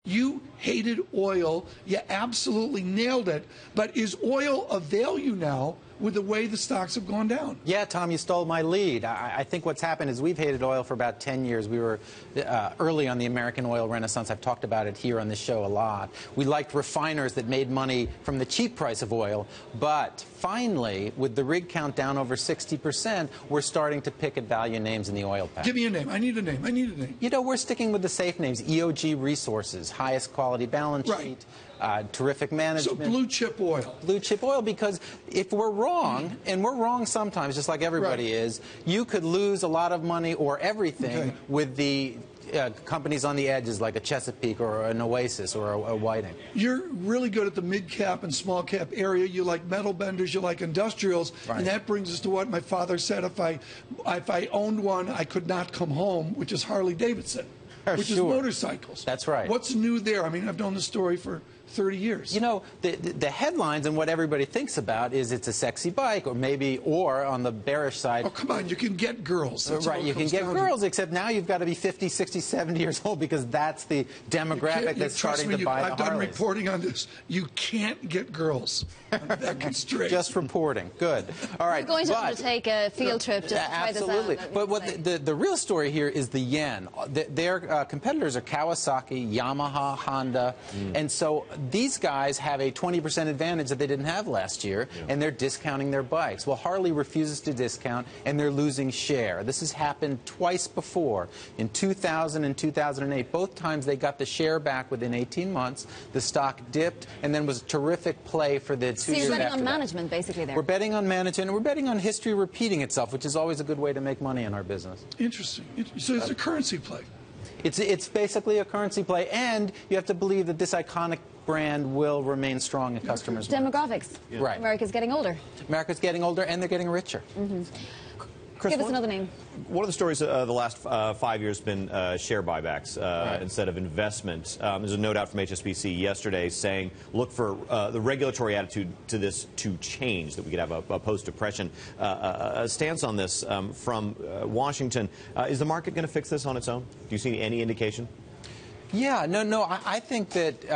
You hated oil. You absolutely nailed it. But is oil of value now with the way the stocks have gone down? Yeah, Tom, you stole my lead. I think what's happened is we've hated oil for about 10 years. We were early on the American oil renaissance. I've talked about it here on this show a lot. We liked refiners that made money from the cheap price of oil. But finally, with the rig count down over 60%, we're starting to pick at value names in the oil patch. Give me a name. I need a name. I need a name. You know, we're sticking with the safe names. EOG Resources, highest quality balance sheet. Terrific management. So blue chip oil. Blue chip oil, because if we're wrong, and we're wrong sometimes, just like everybody is, you could lose a lot of money or everything with the companies on the edges like a Chesapeake or an Oasis or a Whiting. You're really good at the mid-cap and small-cap area. You like metal benders, you like industrials, and that brings us to what my father said, if I owned one, I could not come home, which is Harley-Davidson, which is motorcycles. That's right. What's new there? I mean, I've known the story for 30 years. You know, the headlines and what everybody thinks about is it's a sexy bike, or on the bearish side. Oh, come on, you can get girls. That's right, you can get girls, except now you've got to be 50, 60, 70 years old because that's the demographic that's starting to buy the Harleys. I've done reporting on this. You can't get girls. That gets straight. Just reporting. Good. All right. We're going to undertake a field trip just to try this out. Absolutely. But what the real story here is the yen. Their competitors are Kawasaki, Yamaha, Honda, and so these guys have a 20% advantage that they didn't have last year, and they're discounting their bikes. Well, Harley refuses to discount, and they're losing share. This has happened twice before, in 2000 and 2008. Both times they got the share back within 18 months. The stock dipped, and then was a terrific play for the 2 years after that. So you're betting on management, basically, there. We're betting on management, and we're betting on history repeating itself, which is always a good way to make money in our business. Interesting. So it's a currency play. It's basically a currency play, and you have to believe that this iconic brand will remain strong in customers' minds. Demographics. Right. America's getting older. America's getting older, and they're getting richer. Chris, give us another name. One of the stories the last 5 years has been share buybacks instead of investment. There's a note out from HSBC yesterday saying, look for the regulatory attitude to this to change, that we could have a post-depression stance on this from Washington. Is the market going to fix this on its own? Do you see any indication? Yeah, no, I think that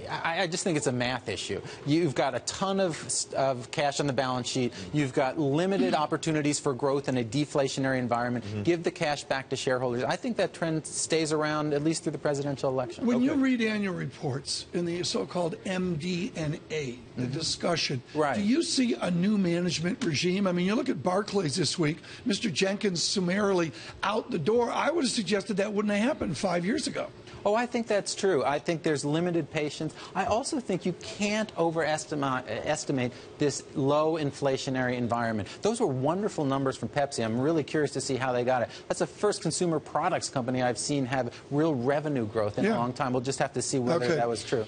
I just think it's a math issue. You've got a ton of cash on the balance sheet. You've got limited opportunities for growth in a deflationary environment. Give the cash back to shareholders. I think that trend stays around at least through the presidential election. When you read annual reports in the so-called MD&A, the discussion, do you see a new management regime? I mean, you look at Barclays this week, Mr. Jenkins summarily out the door. I would have suggested that wouldn't have happened 5 years ago. Oh, I think that's true. I think there's limited patience. I also think you can't overestimate this low inflationary environment. Those were wonderful numbers from Pepsi. I'm really curious to see how they got it. That's the first consumer products company I've seen have real revenue growth in a long time. We'll just have to see whether that was true.